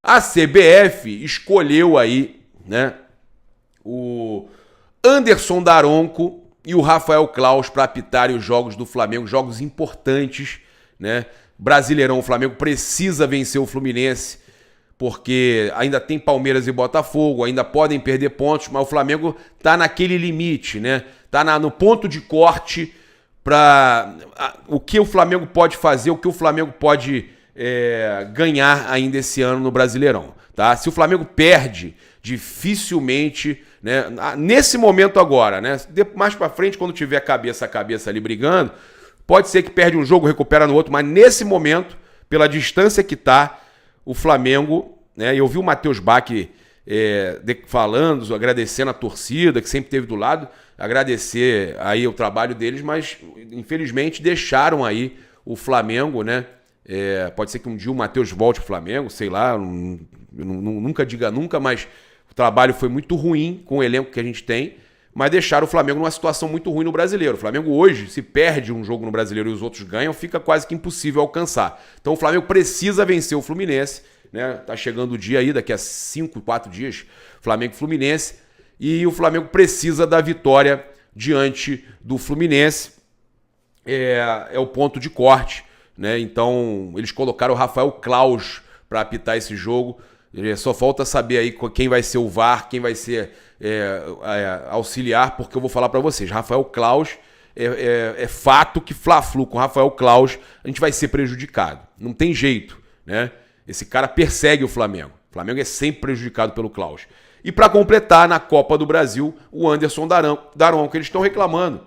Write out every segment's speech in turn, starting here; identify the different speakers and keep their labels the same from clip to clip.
Speaker 1: A CBF escolheu aí, né, o Anderson Daronco e o Rafael Claus para apitarem os jogos do Flamengo, jogos importantes, né? Brasileirão, o Flamengo precisa vencer o Fluminense, porque ainda tem Palmeiras e Botafogo, ainda podem perder pontos, mas o Flamengo tá naquele limite, né? Tá no ponto de corte para o que o Flamengo pode fazer, o que o Flamengo pode ganhar ainda esse ano no Brasileirão, tá? Se o Flamengo perde, dificilmente, né? Nesse momento agora, né? Mais para frente, quando tiver cabeça a cabeça ali brigando, pode ser que perde um jogo, recupera no outro, mas nesse momento, pela distância que tá, o Flamengo, né? Eu vi o Matheus Bach falando, agradecendo a torcida que sempre esteve do lado, agradecer aí o trabalho deles, mas infelizmente deixaram aí o Flamengo, né? Pode ser que um dia o Matheus volte pro Flamengo, sei lá, nunca diga nunca, mas o trabalho foi muito ruim com o elenco que a gente tem, mas deixaram o Flamengo numa situação muito ruim no Brasileiro. O Flamengo hoje, se perde um jogo no Brasileiro e os outros ganham, fica quase que impossível alcançar. Então o Flamengo precisa vencer o Fluminense, né? Tá chegando o dia aí, daqui a 4 dias, Flamengo e Fluminense, e o Flamengo precisa da vitória diante do Fluminense. É o ponto de corte, né? Então eles colocaram o Rafael Claus para apitar esse jogo. Só falta saber aí quem vai ser o VAR, quem vai ser auxiliar, porque eu vou falar para vocês. Rafael Claus, é fato que Fla-Flu com Rafael Claus a gente vai ser prejudicado. Não tem jeito, né? Esse cara persegue o Flamengo. O Flamengo é sempre prejudicado pelo Claus. E para completar, na Copa do Brasil, o Anderson Daronco, eles estão reclamando.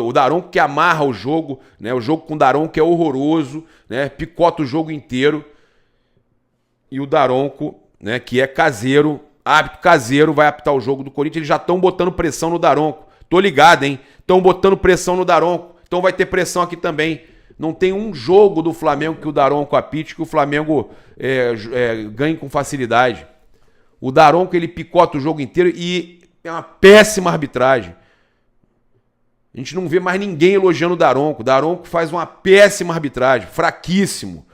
Speaker 1: O Daronco que amarra o jogo, né? O jogo com o Daronco é horroroso, né? Picota o jogo inteiro. E o Daronco, né, que é caseiro, árbitro caseiro, vai apitar o jogo do Corinthians. Eles já estão botando pressão no Daronco. Tô ligado, hein? Estão botando pressão no Daronco. Então vai ter pressão aqui também. Não tem um jogo do Flamengo que o Daronco apite que o Flamengo ganhe com facilidade. O Daronco, ele picota o jogo inteiro e é uma péssima arbitragem. A gente não vê mais ninguém elogiando o Daronco. O Daronco faz uma péssima arbitragem, fraquíssimo,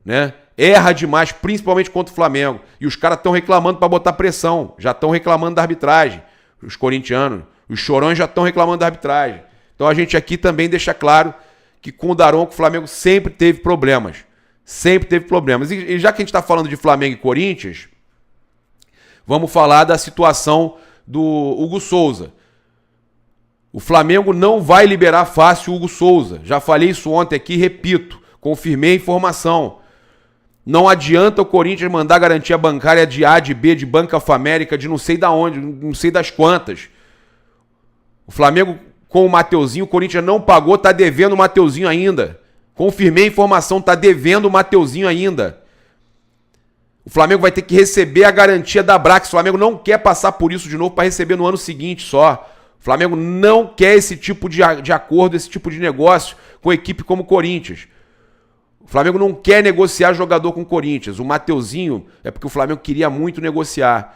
Speaker 1: né? Erra demais, principalmente contra o Flamengo. E os caras estão reclamando para botar pressão. Já estão reclamando da arbitragem. Os corintianos, os chorões já estão reclamando da arbitragem. Então a gente aqui também deixa claro que com o Daronco o Flamengo sempre teve problemas. Sempre teve problemas. E já que a gente está falando de Flamengo e Corinthians, vamos falar da situação do Hugo Souza. O Flamengo não vai liberar fácil o Hugo Souza. Já falei isso ontem aqui, repito. Confirmei a informação. Não adianta o Corinthians mandar garantia bancária de A, de B, de Banca Famérica, de não sei da onde, não sei das quantas. O Flamengo com o Mateuzinho, o Corinthians não pagou, tá devendo o Mateuzinho ainda. Confirmei a informação, tá devendo o Mateuzinho ainda. O Flamengo vai ter que receber a garantia da Brax. O Flamengo não quer passar por isso de novo para receber no ano seguinte só. O Flamengo não quer esse tipo de acordo, esse tipo de negócio com equipe como o Corinthians. O Flamengo não quer negociar jogador com o Corinthians. O Mateuzinho é porque o Flamengo queria muito negociar.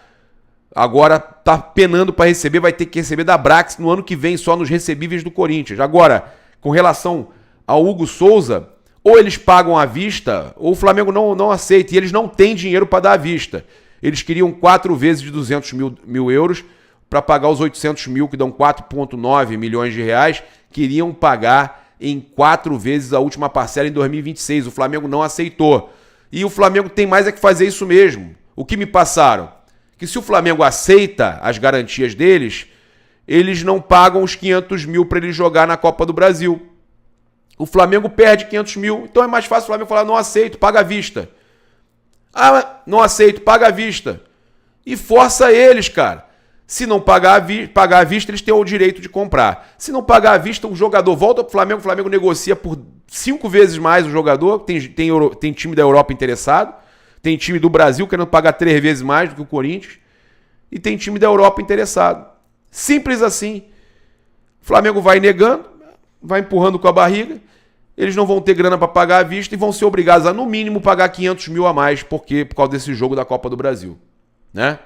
Speaker 1: Agora tá penando para receber, vai ter que receber da Brax no ano que vem, só nos recebíveis do Corinthians. Agora, com relação ao Hugo Souza, ou eles pagam à vista, ou o Flamengo não aceita. E eles não têm dinheiro para dar à vista. Eles queriam 4 vezes de 200 mil euros para pagar os 800 mil, que dão 4,9 milhões de reais. Queriam pagar em 4 vezes a última parcela em 2026. O Flamengo não aceitou. E o Flamengo tem mais é que fazer isso mesmo. O que me passaram? Que se o Flamengo aceita as garantias deles, eles não pagam os 500 mil para ele jogar na Copa do Brasil. O Flamengo perde 500 mil, então é mais fácil o Flamengo falar, não aceito, paga à vista. Ah, não aceito, paga à vista. E força eles, cara. Se não pagar à vista, eles têm o direito de comprar. Se não pagar à vista, o jogador volta pro Flamengo, o Flamengo negocia por 5 vezes mais o jogador, tem time da Europa interessado, tem time do Brasil querendo pagar 3 vezes mais do que o Corinthians, e tem time da Europa interessado. Simples assim. O Flamengo vai negando, vai empurrando com a barriga, eles não vão ter grana para pagar à vista e vão ser obrigados a, no mínimo, pagar 500 mil a mais, por causa desse jogo da Copa do Brasil, né?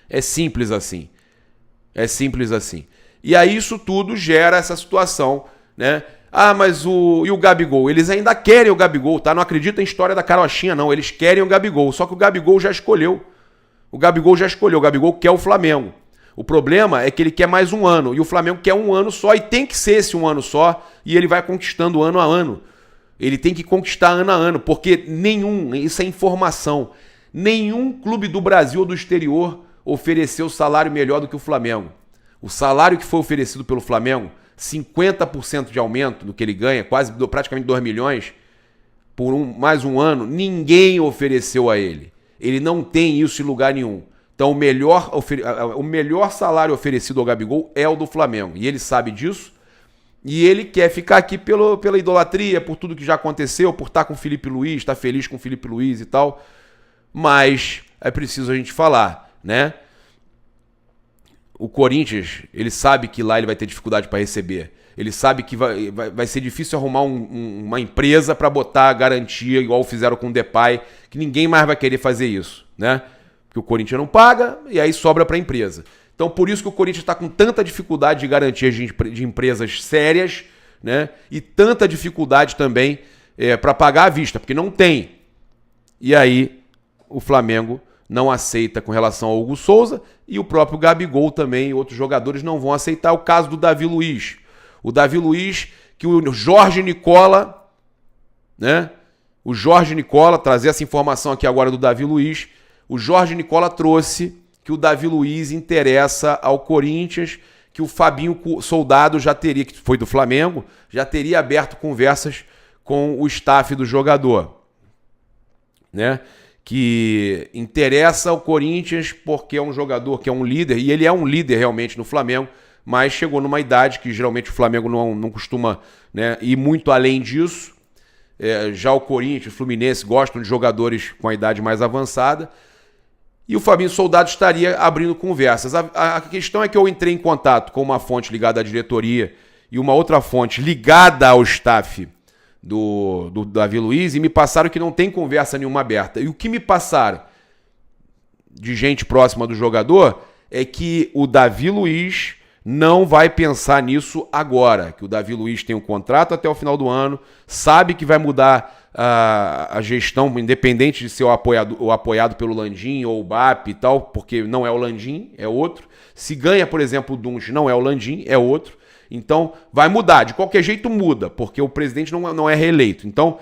Speaker 1: É simples assim. É simples assim. E aí isso tudo gera essa situação, né? Ah, mas e o Gabigol? Eles ainda querem o Gabigol, tá? Não acreditam em história da carochinha, não. Eles querem o Gabigol. Só que o Gabigol já escolheu. O Gabigol quer o Flamengo. O problema é que ele quer mais um ano. E o Flamengo quer um ano só. E tem que ser esse um ano só. E ele vai conquistando ano a ano. Ele tem que conquistar ano a ano. Porque isso é informação, nenhum clube do Brasil ou do exterior ofereceu salário melhor do que o Flamengo. O salário que foi oferecido pelo Flamengo, 50% de aumento do que ele ganha, praticamente 2 milhões, por mais um ano, ninguém ofereceu a ele. Ele não tem isso em lugar nenhum. Então o melhor salário oferecido ao Gabigol é o do Flamengo. E ele sabe disso. E ele quer ficar aqui pela idolatria, por tudo que já aconteceu, por estar com o Felipe Luiz, estar feliz com o Felipe Luiz e tal. Mas é preciso a gente falar, né? O Corinthians, ele sabe que lá ele vai ter dificuldade para receber. Ele sabe que vai ser difícil arrumar uma empresa para botar garantia, igual fizeram com o Depay, que ninguém mais vai querer fazer isso, né? Porque o Corinthians não paga e aí sobra para a empresa. Então, por isso que o Corinthians está com tanta dificuldade de garantias de empresas sérias, né? E tanta dificuldade também para pagar à vista, porque não tem. E aí, o Flamengo não aceita com relação ao Hugo Souza e o próprio Gabigol também, outros jogadores não vão aceitar. O caso do Davi Luiz. O Davi Luiz, que o Jorge Nicola, né? O Jorge Nicola, trazer essa informação aqui agora do Davi Luiz. O Jorge Nicola trouxe que o Davi Luiz interessa ao Corinthians, que o Fabinho Soldado já teria, que foi do Flamengo, já teria aberto conversas com o staff do jogador, né? Que interessa ao Corinthians porque é um jogador que é um líder, e ele é um líder realmente no Flamengo, mas chegou numa idade que geralmente o Flamengo não costuma, né, ir muito além disso. Já o Corinthians, o Fluminense gostam de jogadores com a idade mais avançada, e o Fabinho Soldado estaria abrindo conversas. A questão é que eu entrei em contato com uma fonte ligada à diretoria e uma outra fonte ligada ao staff do Davi Luiz, e me passaram que não tem conversa nenhuma aberta. E o que me passaram de gente próxima do jogador é que o Davi Luiz não vai pensar nisso agora, que o Davi Luiz tem um contrato até o final do ano, sabe que vai mudar a gestão, independente de ser o apoiado pelo Landim ou o BAP e tal, porque não é o Landim, é outro. Se ganha, por exemplo, o Dunge, não é o Landim, é outro. Então, vai mudar. De qualquer jeito, muda, porque o presidente não é reeleito. Então,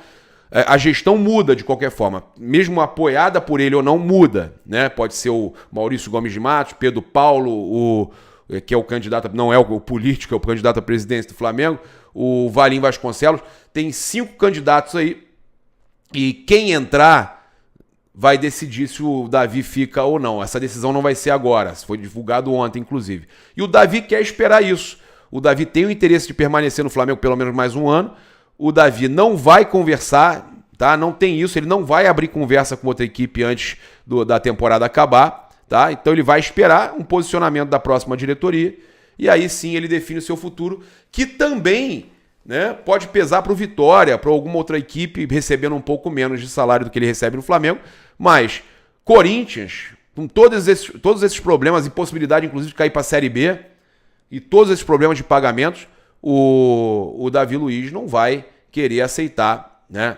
Speaker 1: a gestão muda de qualquer forma. Mesmo apoiada por ele ou não, muda, né? Pode ser o Maurício Gomes de Matos, Pedro Paulo, que é o candidato, não é o político, é o candidato à presidência do Flamengo, o Valim Vasconcelos. Tem 5 candidatos aí, e quem entrar vai decidir se o Davi fica ou não. Essa decisão não vai ser agora, foi divulgado ontem, inclusive. E o Davi quer esperar isso. O Davi tem o interesse de permanecer no Flamengo pelo menos mais um ano. O Davi não vai conversar, tá? Não tem isso, ele não vai abrir conversa com outra equipe antes da temporada acabar, tá? Então ele vai esperar um posicionamento da próxima diretoria e aí sim ele define o seu futuro, que também, né, pode pesar para o Vitória, para alguma outra equipe recebendo um pouco menos de salário do que ele recebe no Flamengo. Mas Corinthians, com todos esses problemas e possibilidade inclusive de cair para a Série B e todos esses problemas de pagamentos, o Davi Luiz não vai querer aceitar, né,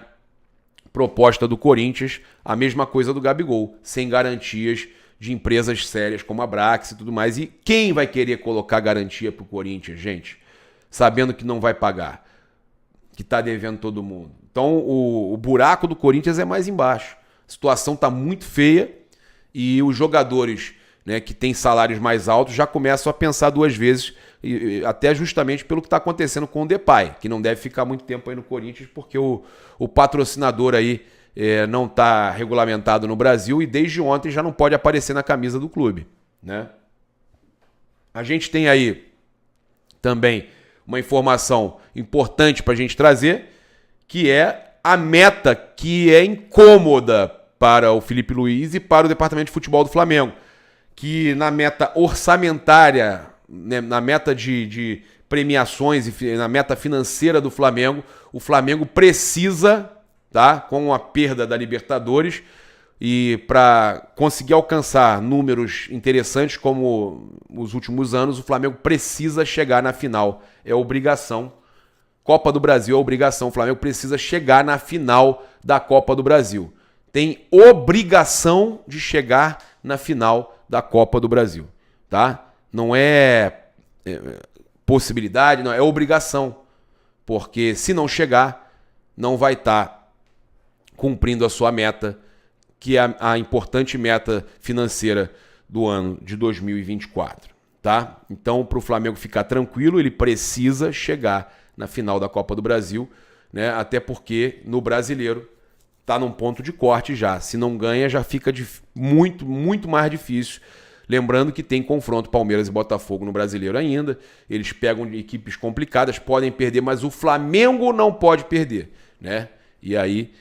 Speaker 1: proposta do Corinthians, a mesma coisa do Gabigol, sem garantias de empresas sérias como a Brax e tudo mais. E quem vai querer colocar garantia pro Corinthians, gente? Sabendo que não vai pagar, que tá devendo todo mundo. Então o buraco do Corinthians é mais embaixo. A situação tá muito feia e os jogadores, né, que têm salários mais altos já começam a pensar 2 vezes, até justamente pelo que está acontecendo com o Depay, que não deve ficar muito tempo aí no Corinthians, porque o patrocinador aí não está regulamentado no Brasil e desde ontem já não pode aparecer na camisa do clube, né? A gente tem aí também uma informação importante para a gente trazer, que é a meta que é incômoda para o Felipe Luiz e para o departamento de futebol do Flamengo, que na meta orçamentária, né, na meta de premiações e na meta financeira do Flamengo, o Flamengo precisa, tá, com a perda da Libertadores, e para conseguir alcançar números interessantes como os últimos anos, o Flamengo precisa chegar na final. É obrigação Copa do Brasil é obrigação. O Flamengo precisa chegar na final da Copa do Brasil. Tem obrigação de chegar na final da Copa do Brasil, tá? Não é possibilidade, não é obrigação. Porque se não chegar, não vai estar cumprindo a sua meta, que é a importante meta financeira do ano de 2024, tá? Então, para o Flamengo ficar tranquilo, ele precisa chegar na final da Copa do Brasil, né? Até porque no Brasileiro tá num ponto de corte já. Se não ganha, já fica muito, muito mais difícil. Lembrando que tem confronto Palmeiras e Botafogo no Brasileiro ainda. Eles pegam equipes complicadas, podem perder, mas o Flamengo não pode perder, né? E aí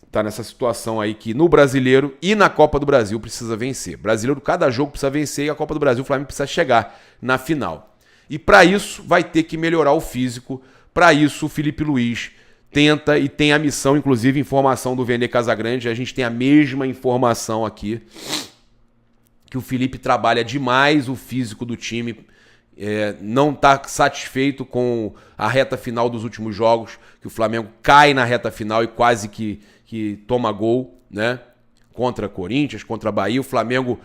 Speaker 1: tá nessa situação aí que no Brasileiro e na Copa do Brasil precisa vencer. Brasileiro, cada jogo precisa vencer e a Copa do Brasil o Flamengo precisa chegar na final. E para isso vai ter que melhorar o físico. Para isso o Felipe Luiz tenta e tem a missão, inclusive informação do Vene Casagrande, a gente tem a mesma informação aqui, que o Felipe trabalha demais o físico do time, não está satisfeito com a reta final dos últimos jogos, que o Flamengo cai na reta final e quase que toma gol, né? Contra Corinthians, contra Bahia, o Flamengo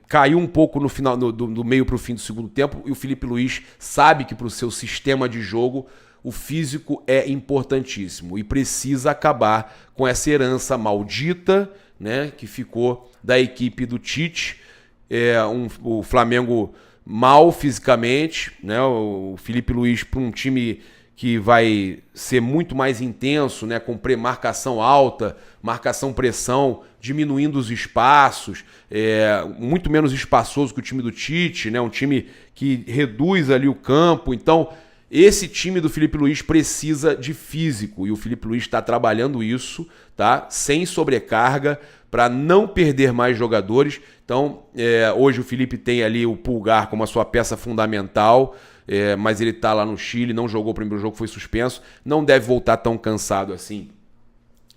Speaker 1: caiu um pouco no final, do meio para o fim do segundo tempo, e o Felipe Luiz sabe que para o seu sistema de jogo o físico é importantíssimo e precisa acabar com essa herança maldita, né, que ficou da equipe do Tite. O Flamengo mal fisicamente, né, o Felipe Luiz para um time que vai ser muito mais intenso, né, com marcação alta, marcação-pressão, diminuindo os espaços, muito menos espaçoso que o time do Tite, né, um time que reduz ali o campo. Então, esse time do Felipe Luiz precisa de físico e o Felipe Luiz está trabalhando isso, tá? Sem sobrecarga, para não perder mais jogadores. Então, hoje o Felipe tem ali o Pulgar como a sua peça fundamental, mas ele está lá no Chile, não jogou o primeiro jogo, foi suspenso, não deve voltar tão cansado assim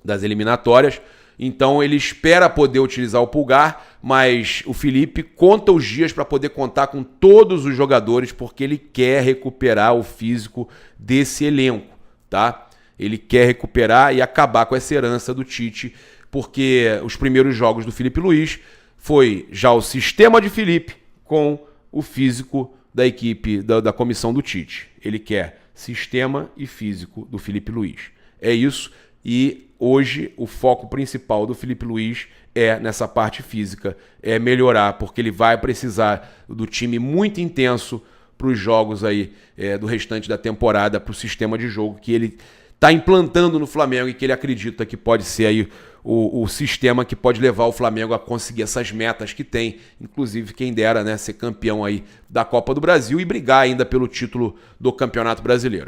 Speaker 1: das eliminatórias. Então ele espera poder utilizar o Pulgar, mas o Felipe conta os dias para poder contar com todos os jogadores, porque ele quer recuperar o físico desse elenco, tá? Ele quer recuperar e acabar com essa herança do Tite, porque os primeiros jogos do Felipe Luiz foi já o sistema de Felipe com o físico da equipe, da comissão do Tite. Ele quer sistema e físico do Felipe Luiz. É isso. E hoje o foco principal do Felipe Luiz é nessa parte física, é melhorar, porque ele vai precisar do time muito intenso para os jogos aí do restante da temporada, para o sistema de jogo que ele está implantando no Flamengo e que ele acredita que pode ser aí o sistema que pode levar o Flamengo a conseguir essas metas que tem, inclusive quem dera, né, ser campeão aí da Copa do Brasil e brigar ainda pelo título do Campeonato Brasileiro.